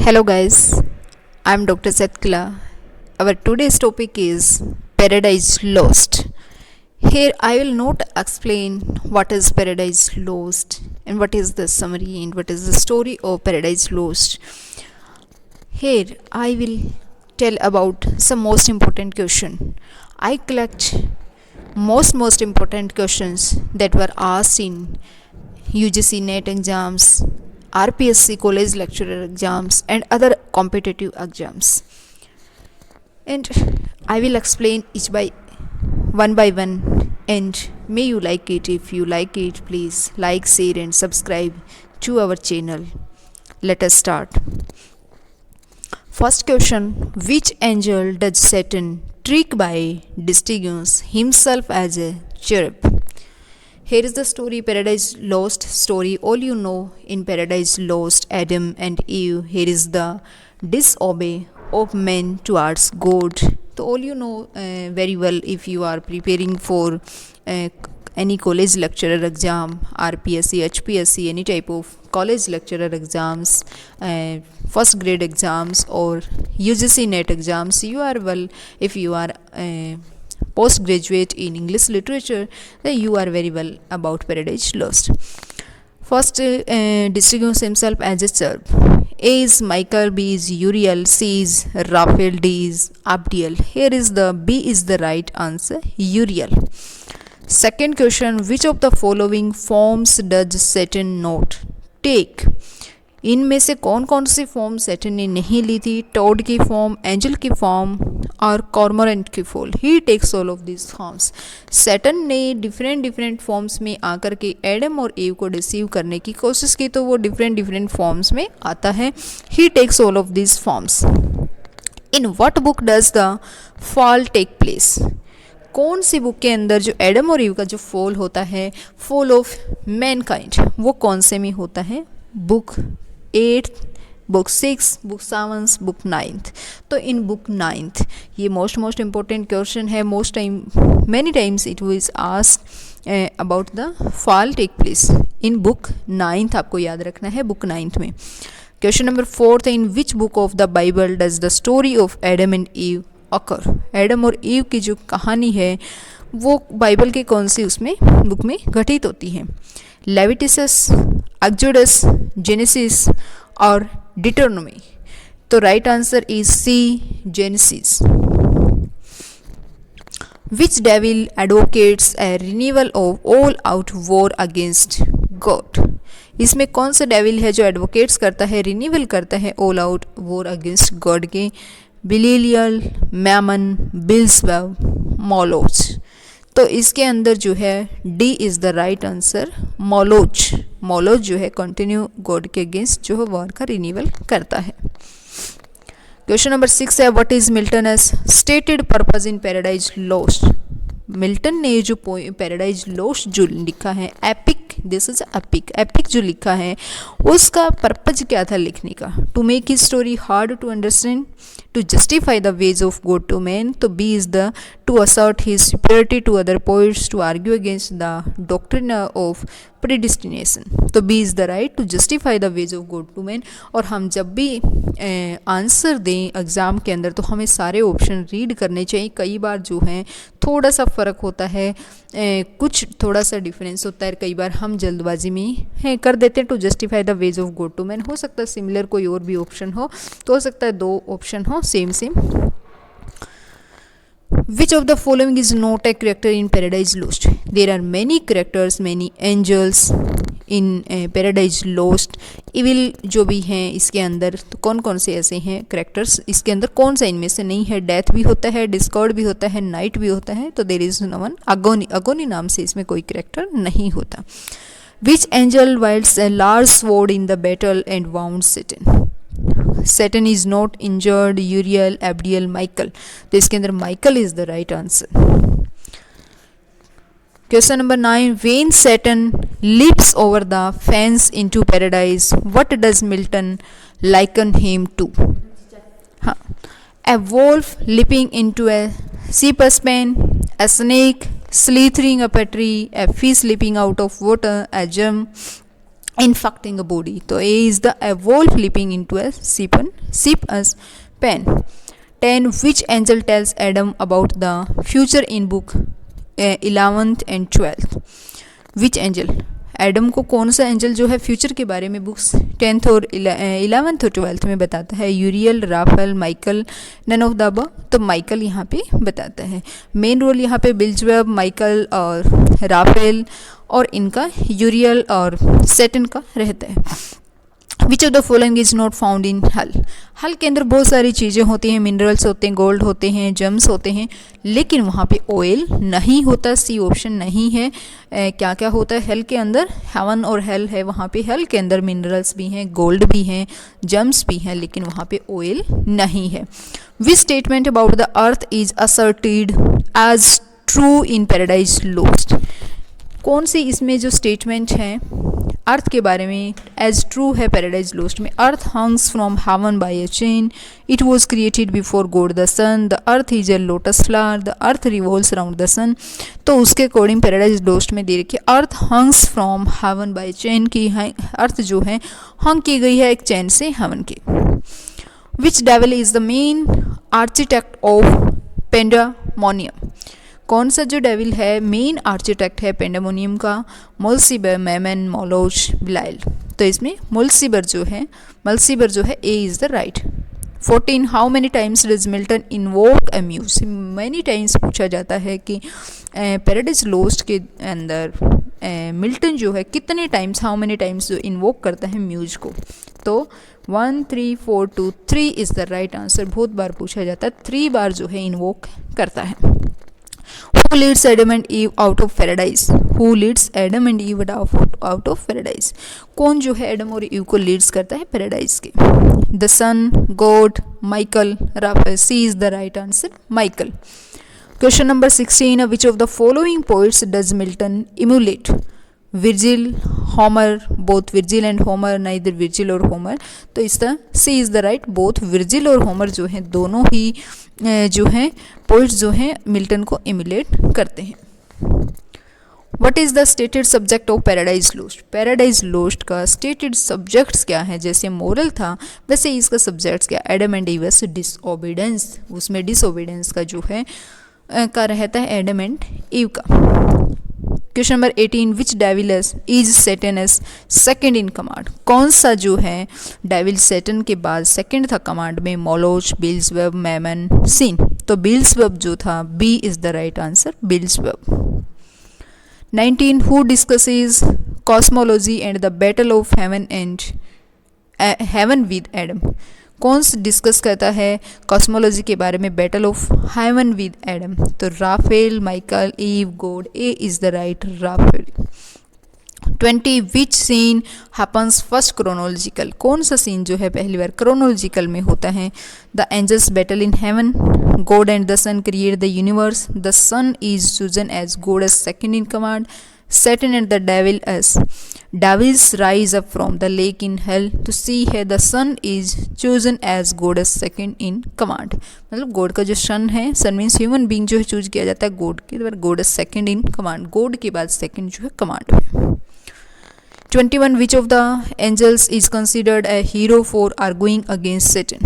Hello guys, I'm Dr. Satkila. Our today's topic is Paradise Lost. Here I will not explain what is Paradise Lost and what is the summary and what is the story of Paradise Lost. Here I will tell about some most important question. I collect most important questions that were asked in UGC NET exams, RPSC college lecturer exams and other competitive exams, and I will explain each by one, and may you like it. If you like it, please like, share and subscribe to our channel. Let us start. First question: which angel does Satan trick by disguising himself as a cherub? Here is the story, Paradise Lost story. All you know in Paradise Lost, Adam and Eve. Here is the disobey of men towards God. So all you know very well if you are preparing for any college lecturer exam, RPSC, HPSC, any type of college lecturer exams, first grade exams or UGC NET exams. You are well if you are postgraduate in English literature, then you are very well about Paradise Lost. First, distinguishes himself as a cherub. A is Michael, B is Uriel, C is Raphael, D is Abdiel. Here is the B is the right answer, Uriel. Second question: which of the following forms does Satan not take? इनमें से कौन कौन सी form Satan ने नहीं ली थी? Toad की form, angel की form और कॉर्मोरेंट की form. He takes all of this forms. Satan ने डिफरेंट फॉर्म्स में आकर के एडम और एव को डिसीव करने की कोशिश की, तो वो डिफरेंट फॉर्म्स में आता है. He takes all of this forms. In what book does the fall take place? कौन सी बुक के अंदर जो एडम और ईव का जो फॉल होता है, फॉल ऑफ मैनकाइंड, वो कौन से में होता है? Book 8, book 6, book 7, book 9. तो इन बुक 9, ये मोस्ट इम्पोर्टेंट क्वेश्चन है. Many times it was asked about the fall take place in book 9. आपको याद रखना है बुक 9 में. क्वेश्चन नंबर 4 है: in which book of the Bible does the story of Adam and Eve occur? Adam और Eve की जो कहानी है वो बाइबल के कौन सी उसमें बुक में घटित होती है? लेविटिकस, एक्सोडस, जेनेसिस और डिटरनोमी. तो right answer is C, Genesis. Which devil advocates a renewal of all out war against God? इसमें कौन सा डेविल है जो एडवोकेट्स करता है, रिन्यूअल करता है all out war against God के? बिलीलियल, मैमन, बिल्सबब, मोलोच. तो इसके अंदर जो है D is the right answer, Moloch. Moloch जो है कंटिन्यू गॉड के अगेंस्ट जो है वॉर का रिन्यूअल करता है. क्वेश्चन नंबर 6 है: what is Milton as stated purpose in Paradise Lost? Milton ने जो पैराडाइज लॉस्ट जो लिखा है, एपिक, दिस इज एपिक जो लिखा है, उसका पर्पज क्या था लिखने का? To make his story hard to understand, to justify the ways of God to man. तो B is the to assert his superiority to other poets, to argue against the doctrine of predestination. तो B is the right, to justify the ways of God to man. और हम जब भी answer दें exam के अंदर तो हमें सारे ऑप्शन रीड करने चाहिए. कई बार जो है थोड़ा सा फ़र्क होता है, कुछ थोड़ा सा डिफरेंस होता है. कई बार हम जल्दबाजी में कर देते हैं to justify the ways of God to man. हो सकता है सिमिलर कोई और भी ऑप्शन हो, तो हो सकता है 2 ऑप्शन हो same. Which of the following is not a character in Paradise Lost? There are many characters, many angels in Paradise Lost. Evil जो भी हैं इसके अंदर, तो कौन कौन से ऐसे हैं करेक्टर्स इसके अंदर? कौन सा इनमें से नहीं है? डेथ भी होता है, डिस्कॉर्ड भी होता है, नाइट भी होता है. तो देयर इज नो वन. अगोनी नाम से इसमें कोई करेक्टर नहीं होता. Which angel wields a large sword in the battle and wounds Satan? Satan is not injured. Uriel, Abdiel, Michael. तो इसके अंदर Michael is the right answer. Question number 9: when Satan leaps over the fence into paradise, what does Milton liken him to? हाँ, a wolf leaping into a sheep's pen, a snake slithering up a tree, a fish leaping out of water, a germ infecting a body. So A is the wolf leaping into a sheep as pen. 10. Which angel tells Adam about the future in book 11th and 12th? Which angel? Adam को कौन सा angel जो है future के बारे में books 10th और 11th और 12th में बताता है? Uriel, Raphael, Michael, none of the above. तो माइकल यहाँ पे बताता है। मेन रोल यहाँ पे बिल्जवेब, माइकल और राफेल और इनका यूरियल और सेटन का रहता है। विच of the following is not found in हल? हल के अंदर बहुत सारी चीज़ें होती हैं, मिनरल्स होते हैं, गोल्ड होते हैं, जेम्स होते हैं, लेकिन वहाँ पे ऑयल नहीं होता। सी ऑप्शन नहीं है। क्या क्या होता है हल के अंदर? हेवन और हेल है वहाँ पे। हल के अंदर मिनरल्स भी हैं, गोल्ड भी हैं, जेम्स भी हैं, लेकिन वहाँ पे ऑयल नहीं है। Which statement about the earth is asserted as true in Paradise Lost? कौन सी इसमें जो स्टेटमेंट है अर्थ के बारे में एज ट्रू है पैराडाइज लॉस्ट में? Earth hangs from heaven by a chain, it was created before God the sun, the earth is a lotus flower, the earth revolves around the sun. तो उसके according Paradise Lost में दे रखी earth hangs from heaven by chain की earth जो है हंग की गई है एक चैन से हेवन के। Which devil is the main architect of Pandemonium? कौन सा जो डेविल है मेन आर्किटेक्ट है पेंडामोनियम का? मुल्सिबर, मैमन, मोलोच, बिलाइल। तो इसमें मुल्सिबर जो है A is the right. 14. How many times does Milton invoke a muse? Many times पूछा जाता है कि पैराडाइज लॉस्ट के अंदर मिल्टन जो है कितने टाइम्स, हाउ मेनी टाइम्स जो इन्वोक करता है म्यूज को? तो 1, 3, 4, 2, 3 इज़ द राइट आंसर। बहुत बार पूछा जाता है, 3 बार जो है इन्वोक करता है। Who leads Adam and Eve out of paradise? Who leads Adam and Eve out of paradise? कौन जो है एडम और ईव को लीड्स करता है पैराडाइज के? The sun, God, Michael, Raphael. C is the right answer, Michael. Question number 16. Which of the following poets does Milton emulate? Virgil, Homer, both Virgil and Homer, neither Virgil or Homer. तो इसका C is the right, both Virgil और Homer जो हैं दोनों ही जो हैं poets जो हैं मिल्टन को इमुलेट करते हैं। What is the stated subject of Paradise Lost? Paradise Lost का स्टेटेड सब्जेक्ट्स क्या है? जैसे मोरल था वैसे इसका सब्जेक्ट्स क्या? एडम एंड ईव डिसओबीडेंस, उसमें डिसओबीडेंस का जो है का रहता है एडम एंड ईव का। Question number 18. Which devil is Satan as second in command? कौन सा जो है डेविल सैटन के बाद सेकेंड था कमांड में? Moloch, Beelzebub, Mammon, Sin. तो बिल्जबब जो था B is the right answer, Beelzebub. 19. Who discusses cosmology and the battle of heaven with Adam? कौन सा डिस्कस करता है कॉस्मोलॉजी के बारे में, battle of heaven with Adam? तो Raphael, Michael, Eve, God. A is the right, Raphael. 20. Which scene happens first chronological? कौन सा सीन जो है पहली बार क्रोनोलॉजिकल में होता है? The angels battle in heaven, God and the son create the universe, the son is chosen as God as second in command, Satan and the devil as devils rise up from the lake in hell. तो सी है the son is chosen as God as second in command. मतलब God का जो सन है, सन means human being जो है choose किया जाता है गॉड के, God as second in command, God के बाद सेकेंड जो है कमांड है। 21. Which of the angels is considered a hero for arguing against Satan?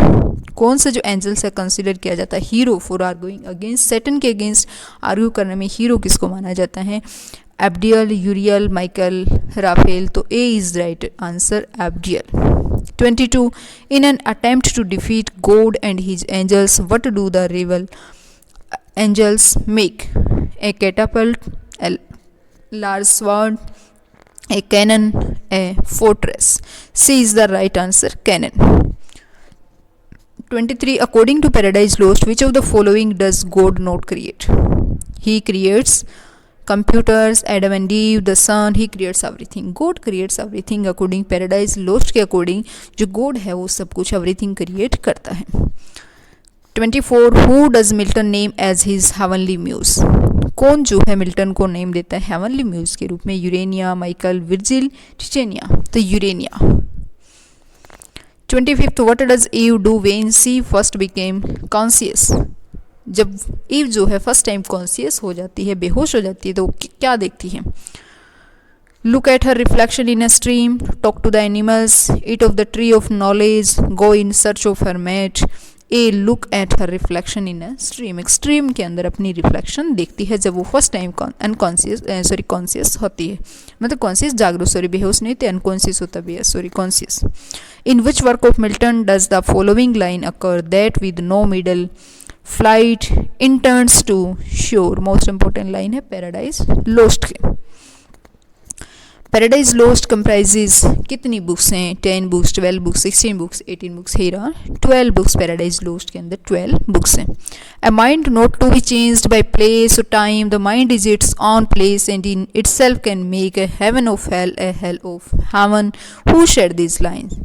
कौन सा जो एंजल्स है कंसिडर किया जाता है hero for arguing against Satan के अगेंस्ट आर्ग्यू करने में हीरो किसको माना जाता है? Abdiel, Uriel, Michael, Raphael. तो A is right answer, Abdiel. 22. In an attempt to defeat God and his angels what do the rebel angels make? A catapult, a large sword, a cannon, a fortress. C is the right answer, cannon. 23. According to Paradise Lost, which of the following does God not create? He creates computers, Adam and Eve, the sun. He creates everything. God creates everything. According Paradise Lost के according जो God है वो सब कुछ everything create करता है। 24. Who does Milton name as his heavenly muse? कौन जो है मिल्टन को नेम देता है हेवनली म्यूज के रूप में? Urania, Michael, Virgil, Titania. तो Urania. 25. What does Eve do when she first became conscious? जब ईव जो है फर्स्ट टाइम कॉन्शियस हो जाती है, बेहोश हो जाती है, तो क्या देखती है? look at her reflection in a stream, talk to the animals, eat of the tree of knowledge, go in search of her mate. A look at her reflection in a stream, एक stream के अंदर अपनी reflection देखती है जब वो first time unconscious conscious होती है, मतलब कॉन्शियस जागरूक, बेहोश नहीं थे, अनकॉन्शियस होता भी है, conscious. In which work of Milton does the following line occur, that with no middle flight intends to soar. Most important line है पैराडाइज लोस्ट के. पैराडाइज लोस्ट कंप्राइजेज कितनी बुक्स हैं? 10 books, 12 books, 16 books, 18 books. Here are 12 books. Paradise Lost के अंदर 12 books हैं. A mind not to be changed by place और time. The mind is its on place and in itself can make a heaven of hell, a hell of heaven. Who said this lines?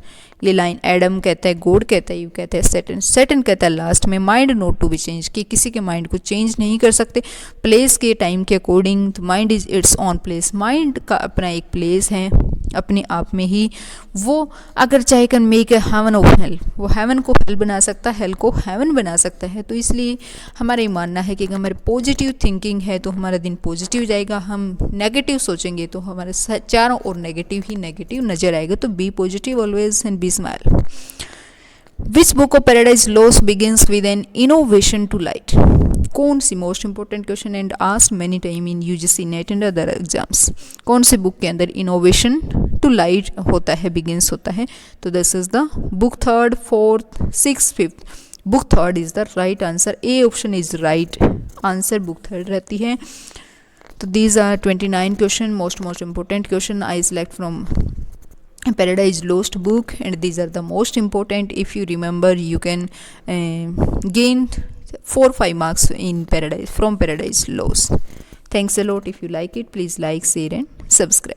ये line Adam कहता है, God कहता है, you कहता है Saturn. Saturn कहता है लास्ट में mind not to be change, कि किसी के माइंड को चेंज नहीं कर सकते प्लेस के टाइम के अकॉर्डिंग. तो mind is its on place. Mind का अपना एक प्लेस है अपने आप में ही. वो अगर चाहे can make a heaven of hell, वो हेवन को हेल बना सकता है, हेल को हेवन बना सकता है. तो इसलिए हमारा ये मानना है कि अगर हमारे पॉजिटिव थिंकिंग है तो हमारा दिन पॉजिटिव जाएगा. हम नेगेटिव सोचेंगे तो हमारे चारों ओर नेगेटिव ही नेगेटिव नजर आएगा. तो be positive always and be smile. Which book of Paradise Lost begins with an invocation to light? कौन सी, most important question and ask many time in UGC NET and other exams. कौन सी book के अंदर innovation to light होता है, begins होता है? तो this is the book 3rd, 4th, 6th, 5th. Book 3rd is the right answer. A option is right answer, book 3rd रहती है. तो these are 29 question, most important question I select from Paradise Lost book, and these are the most important. If you remember, you can gain 4-5 marks in Paradise from Paradise Lost. Thanks a lot. If you like it, please like, share and subscribe.